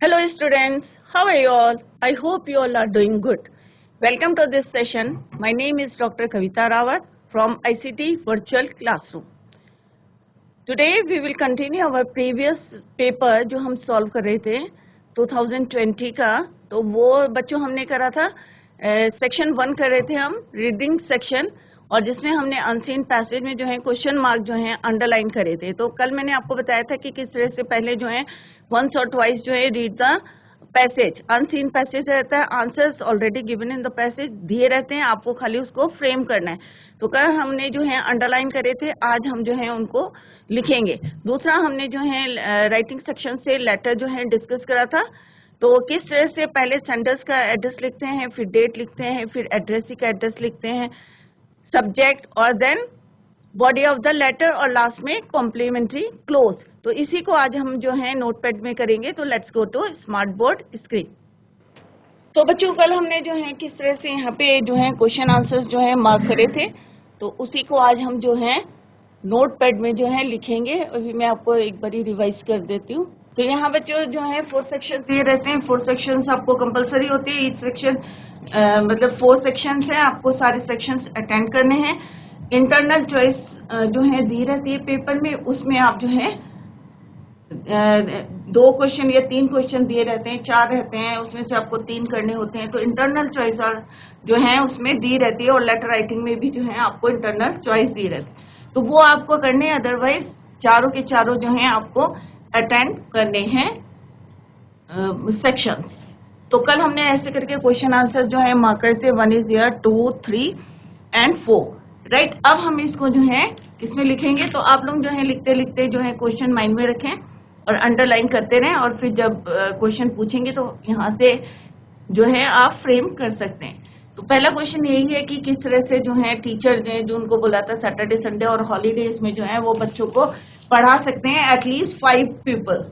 Hello students, how are you all? I hope you all are doing good. Welcome to this session. My name is Dr. Kavita Rawat from ICT Virtual Classroom. Today we will continue our previous paper जो हम solve कर रहे थे 2020 का. तो वो बच्चों हमने करा था सेक्शन 1 कर रहे थे हम रीडिंग सेक्शन, और जिसमें हमने अनसीन पैसेज में जो है क्वेश्चन मार्क जो है अंडरलाइन करे थे. तो कल मैंने आपको बताया था कि किस तरह से पहले जो है वंस और ट्वाइस जो है read the passage. Unseen passage रहता है, answers already given in the passage दिए रहते हैं, आपको खाली उसको फ्रेम करना है. तो कल हमने जो है अंडरलाइन करे थे, आज हम जो है उनको लिखेंगे. दूसरा हमने जो है राइटिंग सेक्शन से लेटर जो है डिस्कस करा था. तो किस तरह से पहले सेंडर्स का एड्रेस लिखते हैं, फिर डेट लिखते हैं, फिर एड्रेसी का एड्रेस लिखते हैं, सब्जेक्ट और then body of the letter, और लास्ट में कॉम्प्लीमेंट्री क्लोज. तो इसी को आज हम जो है नोटपैड में करेंगे. तो let's go to smart board screen. तो बच्चों कल हमने जो है किस तरह से यहाँ पे जो है क्वेश्चन आंसर्स जो है मार्क करे थे, तो उसी को आज हम जो है नोटपैड में जो है लिखेंगे. अभी मैं आपको एक बारी रिवाइज कर देती हूँ. तो यहाँ बच्चों जो है 4 सेक्शन दिए रहते हैं. 4 सेक्शंस आपको कंपलसरी होते हैं. ईच सेक्शन मतलब 4 सेक्शंस हैं, आपको सारे सेक्शंस अटेंड करने हैं. इंटरनल चॉइस जो है दी रहती है पेपर में, उसमें आप जो है 2 क्वेश्चन या 3 क्वेश्चन दिए रहते हैं, 4 रहते हैं, उसमें से आपको 3 करने होते हैं. तो इंटरनल चॉइस जो है उसमें दी रहती है, और लेटर राइटिंग में भी जो है आपको इंटरनल चॉइस दी रहती है. तो वो आपको करने, अदरवाइज चारों के चारों जो है आपको अटेंड करने हैं सेक्शंस. तो कल हमने ऐसे करके क्वेश्चन आंसर जो है मार्क करे थे. 1 is here, 2, 3 and 4. राइट. अब हम इसको जो है किसमें लिखेंगे, तो आप लोग जो है लिखते लिखते जो है क्वेश्चन माइंड में रखें और अंडरलाइन करते रहें, और फिर जब क्वेश्चन पूछेंगे तो यहाँ से जो है आप फ्रेम कर सकते हैं. तो पहला क्वेश्चन यही है कि किस तरह से जो है टीचर ने जो उनको बोला था सैटरडे संडे और हॉलीडेज में जो है वो बच्चों को पढ़ा सकते हैं एटलीस्ट 5 पीपल.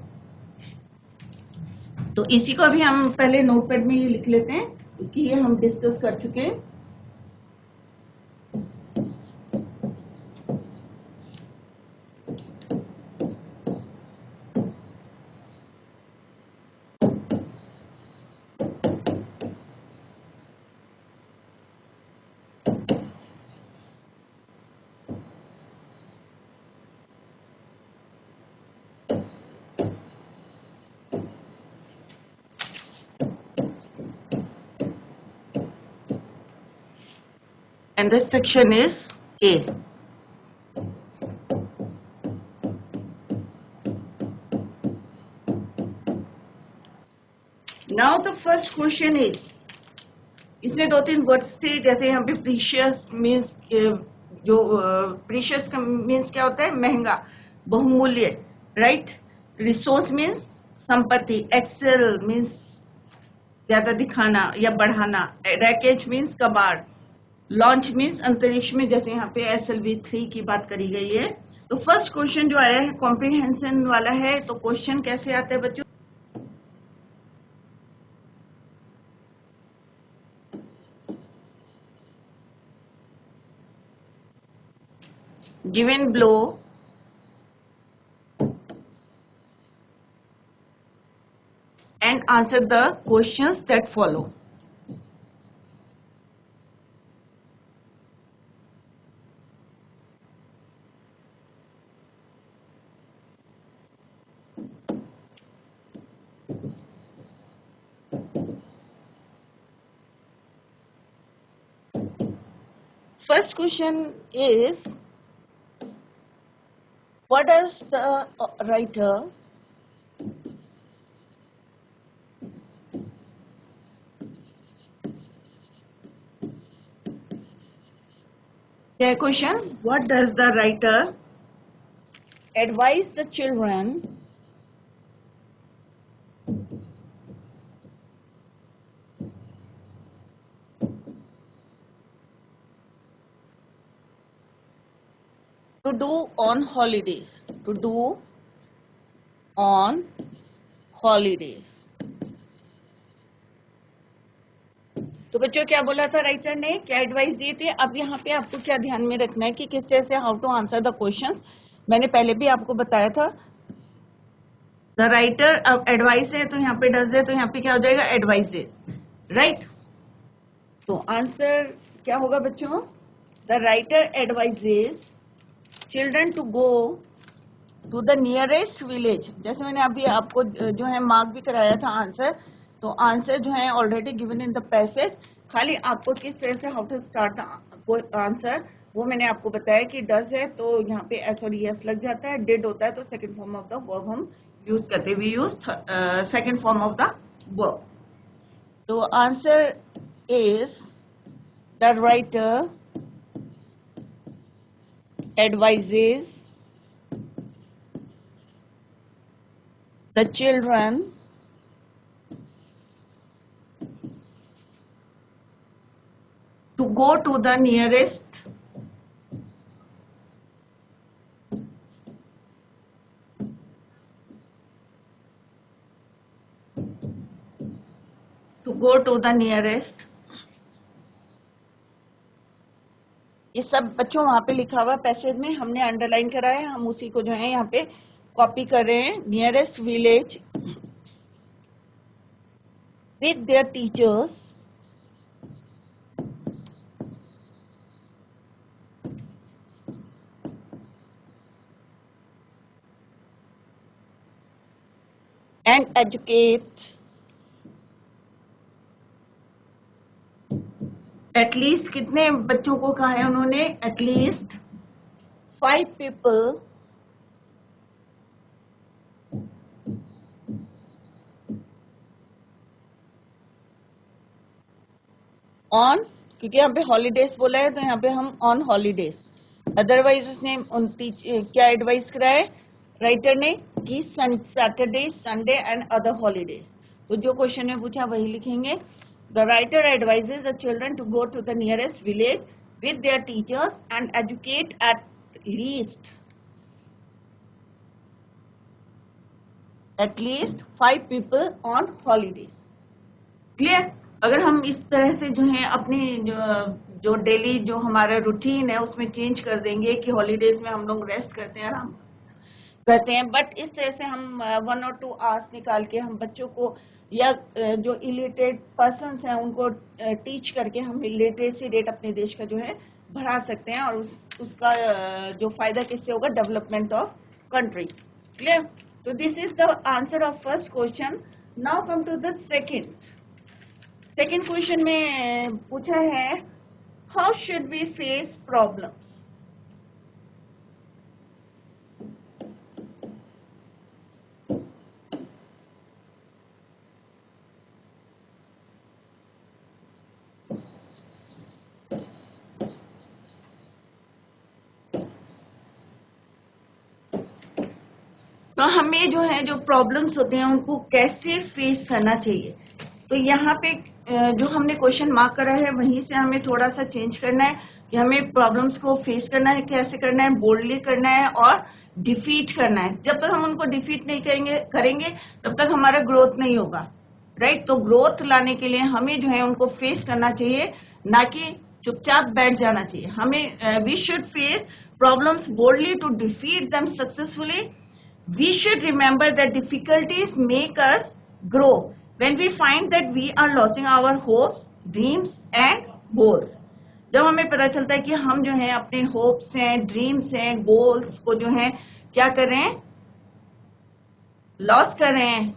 तो इसी को भी हम पहले नोटपैड में ही लिख लेते हैं, क्योंकि ये हम डिस्कस कर चुके हैं. And this section is A. Now the first question is, इसमें 2-3 वर्ड्स थे, जैसे यहाँ पे प्रीशियस मीन्स, जो प्रीशियस का मीन्स क्या होता है, महंगा, बहुमूल्य. राइट. रिसोर्स मीन्स संपत्ति. एक्सेल मीन्स ज्यादा दिखाना या बढ़ाना. रैकेज मीन्स कबाड़. लॉन्च मीन्स अंतरिक्ष में, जैसे यहाँ पे SLV3 की बात करी गई है. तो फर्स्ट क्वेश्चन जो आया है कॉम्प्रिहेंशन वाला है. तो क्वेश्चन कैसे आता है बच्चों, given below and answer the questions that follow. First question is, what does the writer question, what does the writer advise the children to do on holidays? To do on holidays. तो बच्चों क्या बोला था writer ने, क्या advice दिए थे. अब यहाँ पे आपको क्या ध्यान में रखना है कि किस तरह से how to answer the questions. मैंने पहले भी आपको बताया था द राइटर, अब एडवाइस है तो यहाँ पे डज है, तो यहाँ पे क्या हो जाएगा, एडवाइजेस, राइट। तो आंसर क्या होगा बच्चों, the writer advises children to go to the nearest village. जैसे मैंने अभी आपको जो है मार्क भी कराया था आंसर, तो आंसर जो है already given in the passage, खाली आपको किस तरह से how to start the answer वो मैंने आपको बताया कि डज है तो यहाँ पे एस और एस लग जाता है, डिड होता है तो second form of the verb हम यूज करते हैं, we use second form of the verb. तो answer is the writer advises the children to go to the nearest ये सब बच्चों वहां पे लिखा हुआ पैसेज में हमने अंडरलाइन करा है, हम उसी को जो है यहाँ पे कॉपी कर रहे हैं। Nearest village with their teachers and educate at least, कितने बच्चों को कहा है उन्होंने, एटलीस्ट 5 people ऑन, क्योंकि यहाँ पे हॉलीडेज बोला है तो यहाँ पे हम ऑन हॉलीडेज, अदरवाइज उसने क्या एडवाइस करा है राइटर ने कि Saturday, Sunday and other holidays. तो जो क्वेश्चन में पूछा वही लिखेंगे। The writer advises the children to go to the nearest village with their teachers and educate at least 5 people on holidays। Clear? अगर हम इस तरह से जो है अपनी जो डेली जो हमारा रूटीन है उसमें चेंज कर देंगे कि हॉलीडेज में हम लोग रेस्ट करते हैं, आराम करते हैं, बट इस तरह से हम 1 और 2 आवर्स निकाल के हम बच्चों को या जो इलिटरेट पर्सन्स हैं उनको टीच करके हम लिटरेसी रेट अपने देश का जो है बढ़ा सकते हैं, और उसका जो फायदा किससे होगा, development of country. Clear? So this is the answer of first question. Now come to the second. Second question में पूछा है how should we face problems? तो हमें जो है जो प्रॉब्लम्स होते हैं उनको कैसे फेस करना चाहिए। तो यहाँ पे जो हमने क्वेश्चन मार्क करा है वहीं से हमें थोड़ा सा चेंज करना है कि हमें प्रॉब्लम्स को फेस करना है, कैसे करना है, बोल्डली करना है और डिफीट करना है। जब तक हम उनको डिफीट नहीं करेंगे तब तक हमारा ग्रोथ नहीं होगा, राइट। तो ग्रोथ लाने के लिए हमें जो है उनको फेस करना चाहिए, ना कि चुपचाप बैठ जाना चाहिए। हमें we should face problems boldly to defeat them successfully. We should remember that difficulties make us grow when we find that we are losing our hopes, dreams and goals। जब हमें पता चलता है कि हम जो है अपने होप्स हैं, ड्रीम्स हैं, गोल्स को जो है क्या कर रहे हैं, लॉस कर रहे हैं,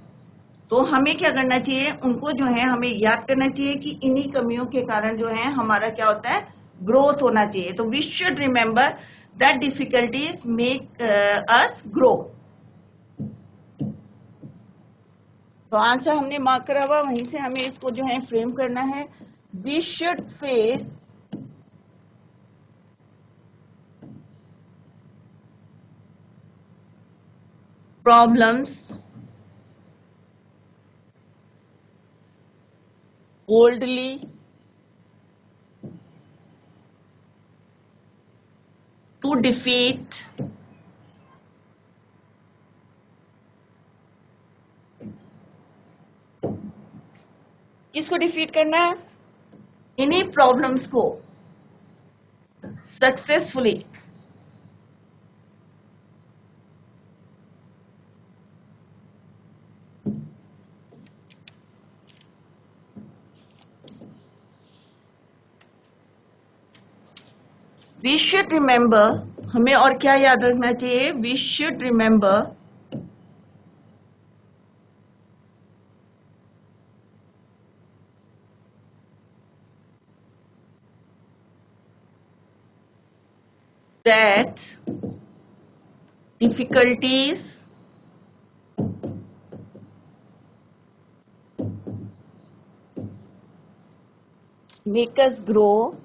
तो हमें क्या करना चाहिए, उनको जो है हमें याद करना चाहिए कि इन्हीं कमियों के कारण जो है हमारा क्या होता है, ग्रोथ होना चाहिए। तो we should remember that difficulties make us grow. तो आंसर हमने मार्क करा हुआ, वहीं से हमें इसको जो है फ्रेम करना है। We should face problems boldly to defeat किसको डिफीट करना है, इन्हीं प्रॉब्लम्स को सक्सेसफुली। वी शुड रिमेंबर, हमें और क्या याद रखना चाहिए? We should remember that difficulties make us grow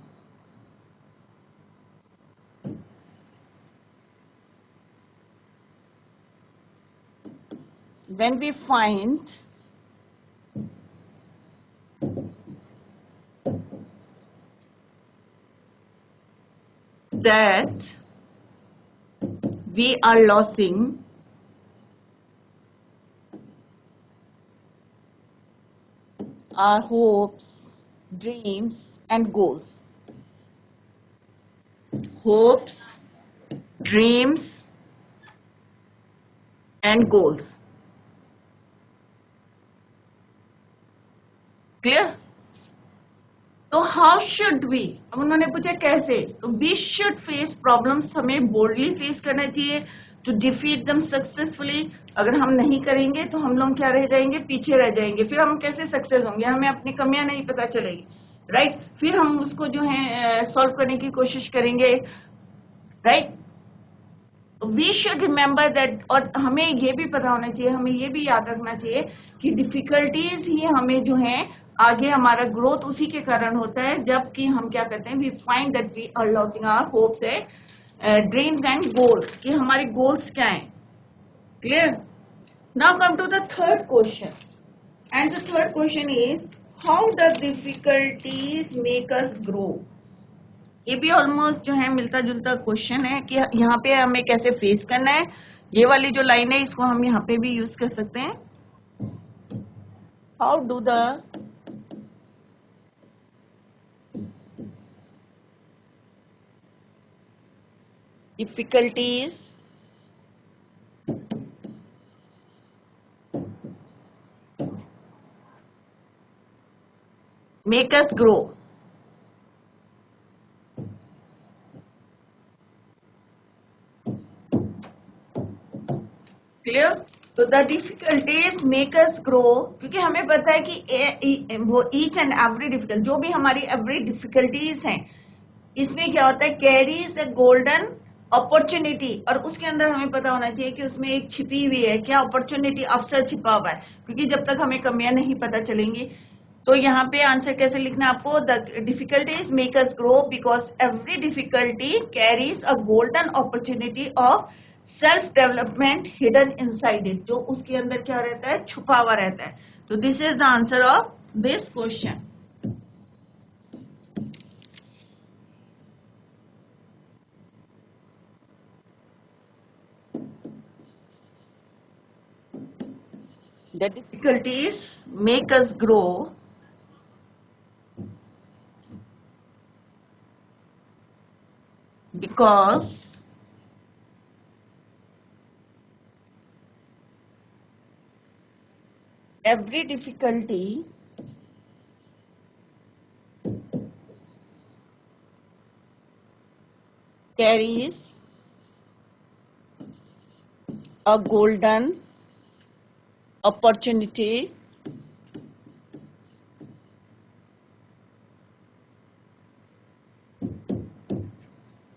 when we find that we are losing our hopes, dreams and goals. Hopes, dreams and goals. Clear? तो हाउ शुड वी, अब उन्होंने पूछा कैसे, तो वी शुड फेस प्रॉब्लम्स, हमें boldly face करना चाहिए to defeat दम सक्सेसफुली। अगर हम नहीं करेंगे तो हम लोग क्या रह जाएंगे? पीछे रह जाएंगे। फिर हम कैसे सक्सेस होंगे? हमें अपनी कमियां नहीं पता चलेगी, राइट? फिर हम उसको जो है सॉल्व करने की कोशिश करेंगे, right? We should remember that, और हमें ये भी पता होना चाहिए, हमें ये भी याद रखना चाहिए कि डिफिकल्टीज ही हमें जो है आगे हमारा ग्रोथ उसी के कारण होता है, जबकि हम क्या करते हैं? We find that we are losing our hopes है, ड्रीम्स एंड गोल्स, कि हमारे गोल्स क्या हैं। Clear? Now come to the third question, and the third question is how the difficulties make us grow. ये भी ऑलमोस्ट जो है मिलता जुलता क्वेश्चन है कि यहाँ पे हमें कैसे फेस करना है। ये वाली जो लाइन है इसको हम यहाँ पे भी यूज कर सकते हैं। How do the difficulties make us grow। Clear? तो the difficulties make us grow, क्योंकि हमें पता है कि वो ईच एंड एवरी डिफिकल्ट, जो भी हमारी एवरी डिफिकल्टीज हैं, इसमें क्या होता है? कैरीज अ गोल्डन अपॉर्चुनिटी, और उसके अंदर हमें पता होना चाहिए कि उसमें एक छिपी हुई है क्या? अपॉर्चुनिटी, अवसर छिपा हुआ है, क्योंकि जब तक हमें कमियां नहीं पता चलेंगी। तो यहाँ पे आंसर कैसे लिखना है आपको? The difficulties make us grow because every difficulty carries a golden opportunity of self development hidden inside it, जो उसके अंदर क्या रहता है? छुपा हुआ रहता है। तो this is the answer of this question. The difficulties make us grow because every difficulty carries a golden opportunity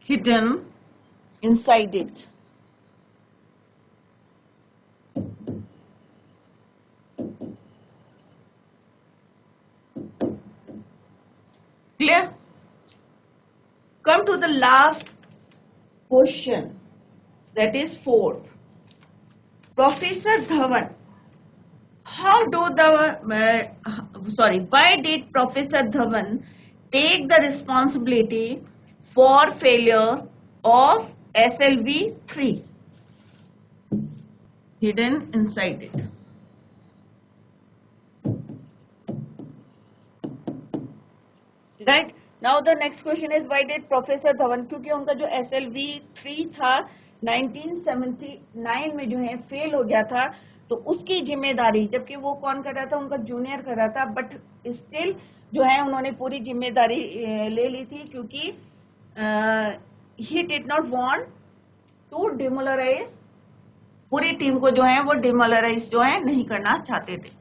hidden inside it. Clear? Come to the last question, that is fourth. Professor Dhawan, why did Professor Dhawan take the responsibility for failure of SLV 3 hidden inside it? Right? Now the next question is why did Professor Dhawan, क्योंकि उनका जो SLV 3 था 1979 में जो है fail हो गया था, तो उसकी जिम्मेदारी, जबकि वो कौन कर रहा था? उनका जूनियर कर रहा था, बट स्टिल जो है उन्होंने पूरी जिम्मेदारी ले ली थी, क्योंकि he did not want to demoralize, पूरी टीम को जो है वो डिमोलराइज जो है नहीं करना चाहते थे.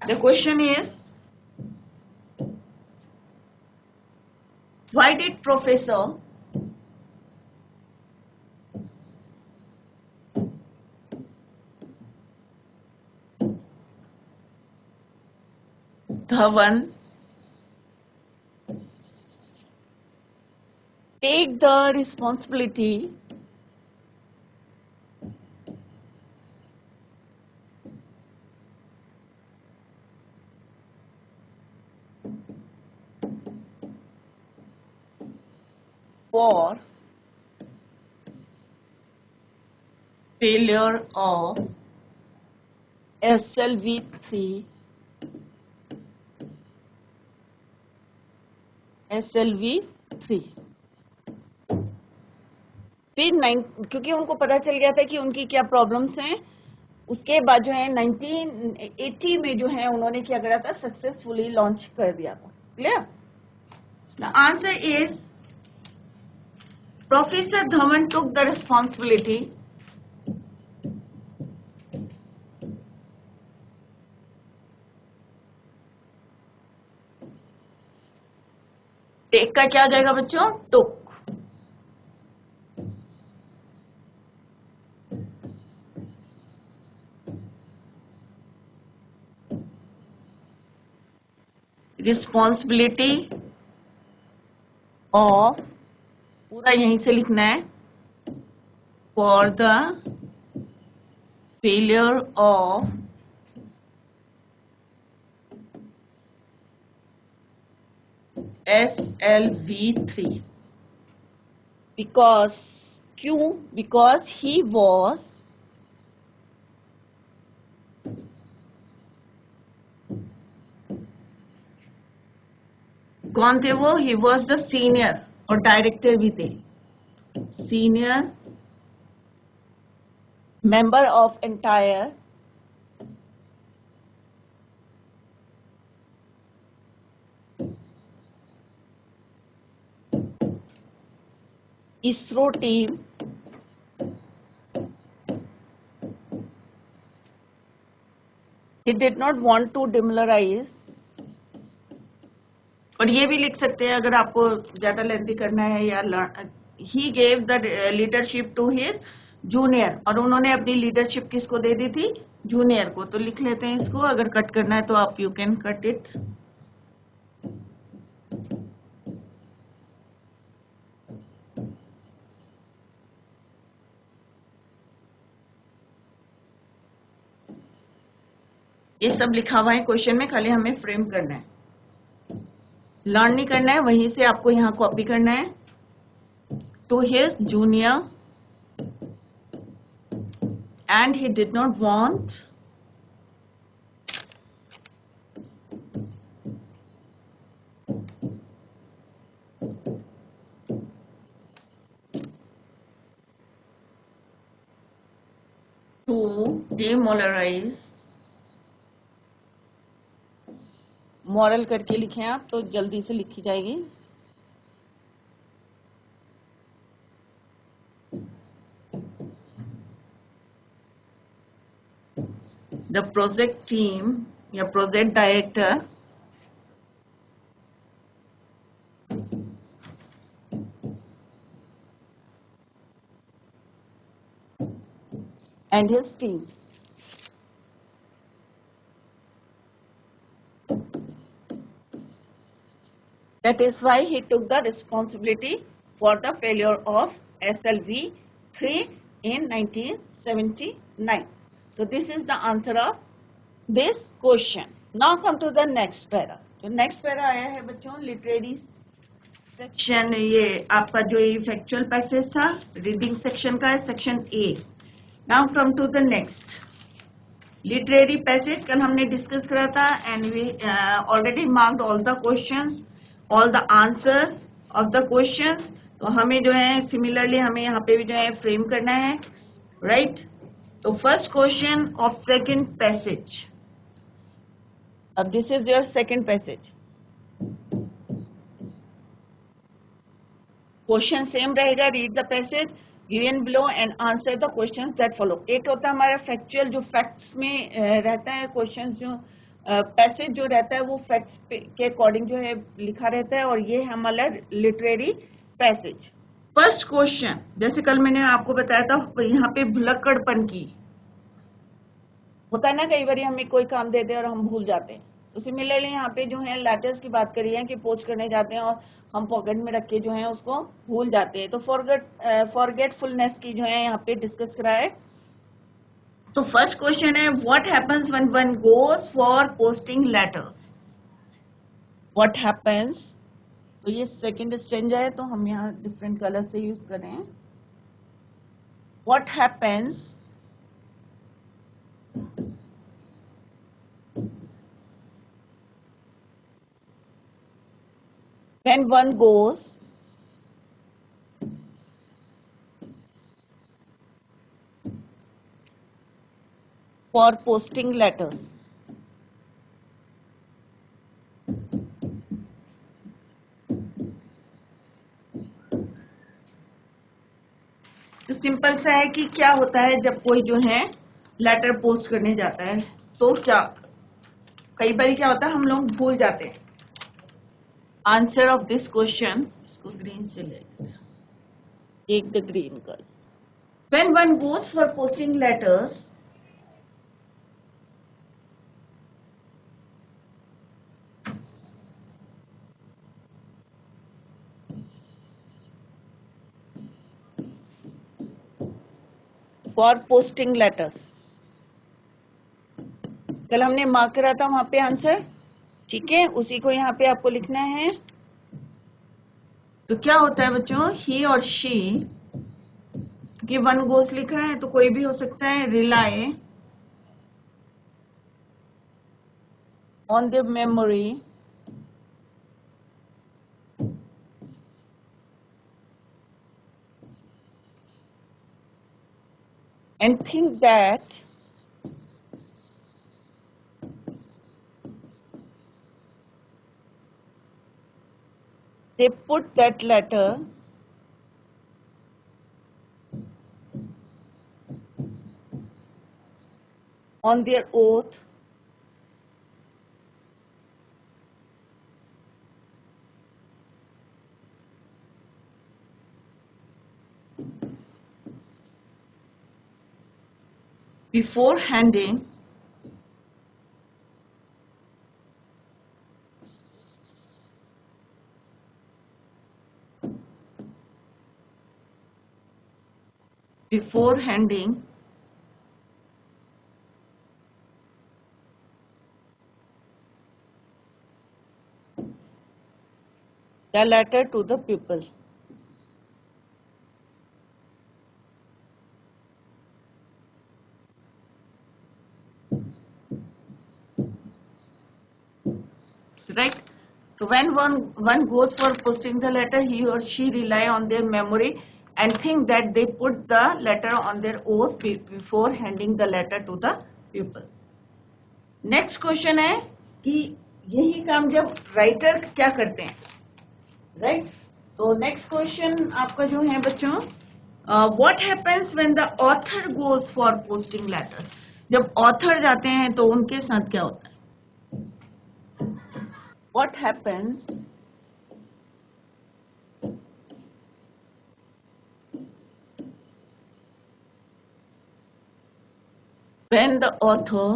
The question is, why did Professor Dhawan take the responsibility for failure of SLV3 फिर क्योंकि उनको पता चल गया था कि उनकी क्या प्रॉब्लम्स हैं, उसके बाद जो है 1980 में जो है उन्होंने क्या करा था, सक्सेसफुली लॉन्च कर दिया था. Clear? The answer is professor Dhawan took the responsibility take का क्या आ जाएगा बच्चों, टुक. रिस्पॉन्सिबिलिटी ऑफ, पूरा यहीं से लिखना है, for the failure of SLV3 because क्यों, because he was कौन थे वो, ही वॉज द सीनियर, और डायरेक्टर भी थे, senior member of entire ISRO team he did not want to demoralize, और ये भी लिख सकते हैं अगर आपको ज्यादा लेंथी करना है, या he gave the leadership to his junior, और उन्होंने अपनी लीडरशिप किसको दे दी थी, जूनियर को. तो लिख लेते हैं इसको, अगर कट करना है तो आप यू कैन कट इट. ये सब लिखा हुआ है क्वेश्चन में, खाली हमें फ्रेम करना है, लर्न नहीं करना है, वहीं से आपको यहाँ कॉपी करना है. To his junior and he did not want to demoralize, moral करके लिखें आप तो जल्दी से लिखी जाएगी. द प्रोजेक्ट टीम या project director and his team that is why he took the responsibility for the failure of SLV3 in 1979. So this is the answer of this question. Now come to the next para. जो next para आया है बच्चों, literary section, ये आपका जो ये factual passage था reading section का है, section A. Now come to the next literary passage. कल हमने डिस्कस करा था and we already marked all the questions, all the answers of the questions. तो हमें जो है सिमिलरली हमें यहाँ पे भी जो है फ्रेम करना है, राइट? तो first question of second passage. अब this is your second passage. Question same रहेगा, read the passage given below and answer the questions that follow. एक होता है हमारा फैक्चुअल, जो फैक्ट्स में रहता है, क्वेश्चंस जो पैसेज जो रहता है वो फैक्ट्स के अकॉर्डिंग जो है लिखा रहता है, और ये है हमारा लिटरेरी पैसेज। फर्स्ट क्वेश्चन, जैसे कल मैंने आपको बताया था यहाँ पे भुलक्कड़पन की होता है ना, कई बार हमें कोई काम देते हैं और हम भूल जाते हैं। तो सिमिलरली यहाँ पे जो है लेटर्स की बात करी है कि पोस्ट करने जाते हैं और हम पॉकेट में रख के जो है उसको भूल जाते हैं। तो फॉरगेटफुलनेस की जो है यहाँ पे डिस्कस करा है। तो फर्स्ट क्वेश्चन है, what happens when one goes for posting letters. What happens, तो ये सेकंड स्टेंजा है, तो हम यहाँ डिफरेंट कलर से यूज कर रहे हैं। What happens when one goes for posting letters। तो सिंपल सा है कि क्या होता है जब कोई जो है लेटर पोस्ट करने जाता है, तो क्या कई बार क्या होता है हम लोग भूल जाते हैं। आंसर ऑफ दिस क्वेश्चन, इसको ग्रीन से लेते हैं, take the green colour. When one goes for posting letters, for posting letters, कल हमने मार्क करा था वहां पे आंसर, ठीक है, उसी को यहाँ पे आपको लिखना है। तो क्या होता है बच्चों, ही और शी, कि वन गोस लिखा है तो कोई भी हो सकता है, rely on the memory and think that they put that letter on their oath before handing before handing the letter to the pupil। Right? So when one goes for posting the letter, he or she rely on their memory and think that they put the letter on their oath before handing the letter to the pupil। Next question है कि यही काम जब writer क्या करते हैं, right? तो next question आपका जो है बच्चों, what happens when the author goes for posting letter. जब ऑथर जाते हैं तो उनके साथ क्या होता है? What happens when the author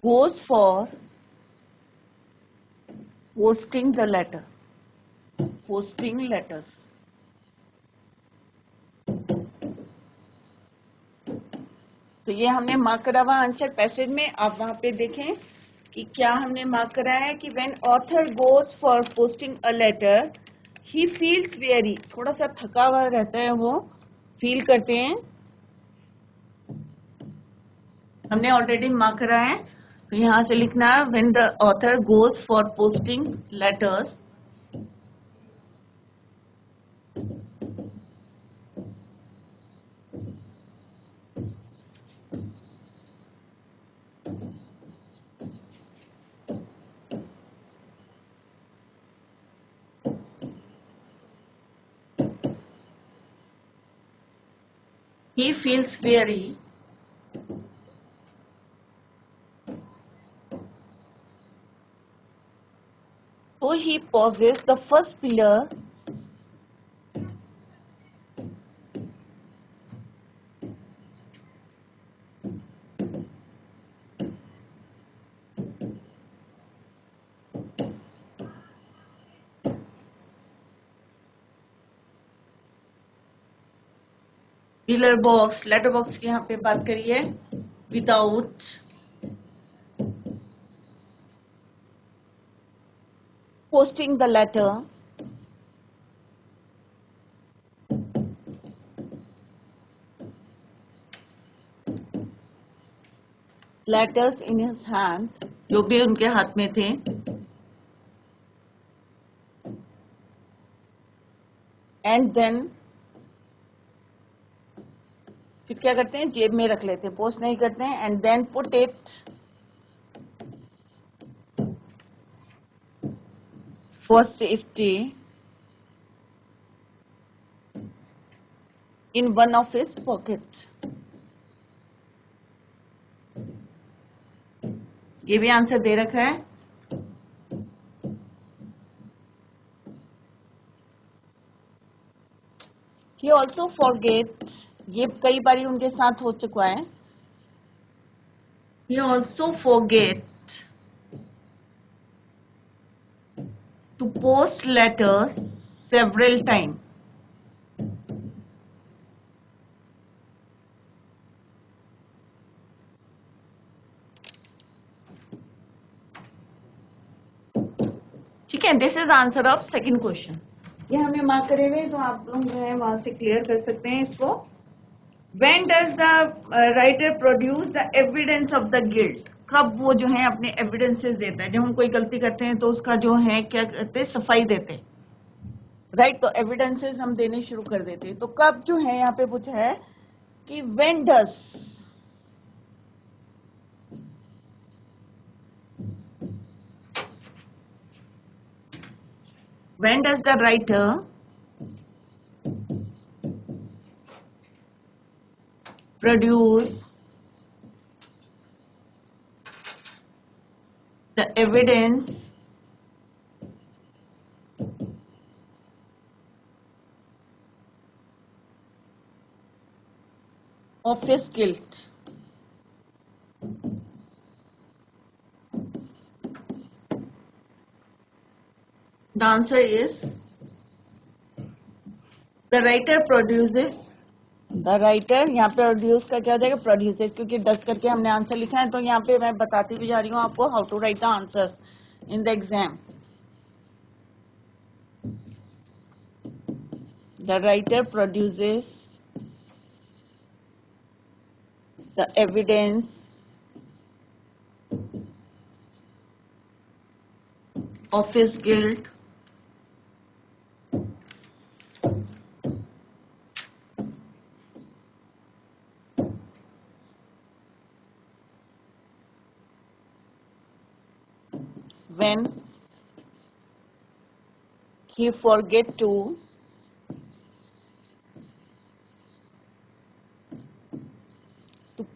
goes for posting the letter, posting letters? तो ये हमने मार्क करा हुआ आंसर पैसेज में, आप वहां पे देखें कि क्या हमने मार्क करा है कि when author goes for posting a letter he feels weary, थोड़ा सा थका हुआ रहता है, वो फील करते हैं, हमने ऑलरेडी मार्क करा है। तो यहाँ से लिखना है when the author goes for posting letters He feels weary. So he pauses the first pillar pillar box, letter box की यहाँ पे बात करिए, without posting the letter letters in his hand, जो भी उनके हाथ में थे, and then फिर क्या करते हैं, जेब में रख लेते हैं, पोस्ट नहीं करते हैं, and then put it for safety in one of his pocket. ये भी आंसर दे रखा है। He also forget, ये कई बारी उनके साथ हो चुका है। He also forget to post letters several times. ठीक है, this is answer of second question. ये हमने मार्क करे हुए, तो आप लोग जो है वहां से क्लियर कर सकते हैं इसको। When does the writer produce the evidence of the guilt? कब वो जो है अपने एविडेंसेस देता है? जब हम कोई गलती करते हैं तो उसका जो है क्या करते हैं, सफाई देते हैं, राइट? तो एविडेंसेस हम देने शुरू कर देते हैं। तो कब जो है यहाँ पे पूछा है कि when does the writer produce the evidence of his guilt? The answer is the writer produces, the writer, यहाँ पे प्रोड्यूस का क्या हो जाएगा, प्रोड्यूसेस, क्योंकि 10 करके हमने आंसर लिखा है, तो यहाँ पे मैं बताती भी जा रही हूँ आपको how to write the answer in the exam. The writer produces the evidence of his guilt when he forget to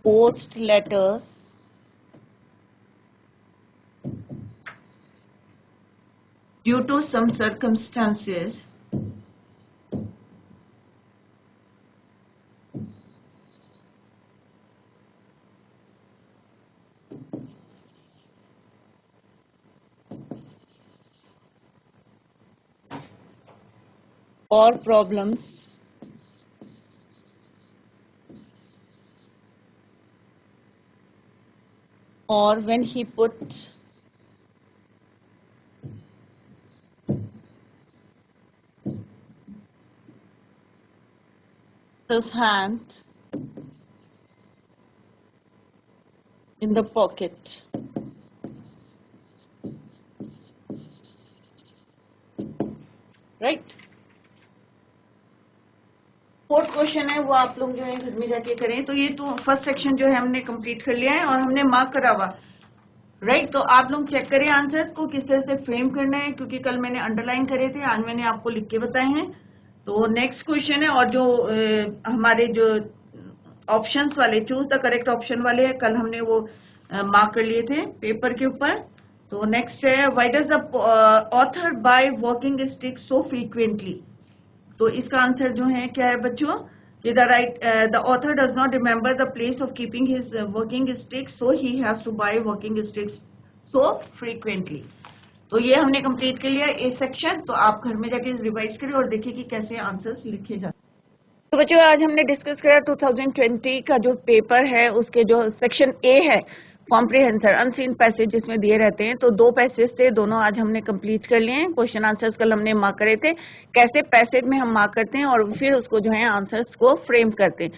post letters due to some circumstances or problems or when he put his hand in the pocket. Right? Fourth question है वो आप लोग जो है घर में जाके करें। तो ये तो फर्स्ट सेक्शन जो है हमने कंप्लीट कर लिया है और हमने मार्क करा हुआ, राइट? तो आप लोग चेक करें आंसर्स को किस तरह से फ्रेम करना है, क्योंकि कल मैंने अंडरलाइन करे थे, आज मैंने आपको लिख के बताए हैं। तो नेक्स्ट क्वेश्चन है, और जो हमारे जो ऑप्शंस वाले, चूज द करेक्ट ऑप्शन वाले है, कल हमने वो मार्क कर लिए थे पेपर के ऊपर। तो नेक्स्ट है, why does the author buy walking stick so frequently. तो इसका आंसर जो है क्या है बच्चों, कि the author does not remember the place of keeping his working stick, so he has to buy working sticks so frequently. तो ये हमने कंप्लीट कर लिया ए सेक्शन। तो आप घर में जाके रिवाइज करें और देखिए कि कैसे आंसर्स लिखे जाते हैं। तो बच्चों आज हमने डिस्कस किया 2020 का जो पेपर है उसके जो सेक्शन ए है, कॉम्प्रिहेंसर अनसीन पैसेज जिसमें दिए रहते हैं, तो 2 पैसेज थे, दोनों आज हमने कंप्लीट कर लिए हैं। क्वेश्चन आंसर्स कल हमने मार्क करे थे, कैसे पैसेज में हम मार्क करते हैं और फिर उसको जो है आंसर्स को फ्रेम करते हैं,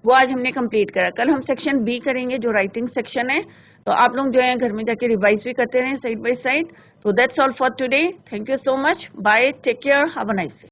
वो आज हमने कंप्लीट करा। कल हम सेक्शन बी करेंगे जो राइटिंग सेक्शन है। तो आप लोग जो है घर में जाके रिवाइज भी करते रहें साइड बाय साइड। तो that's all for today, thank you so much, bye, take care, have a nice day.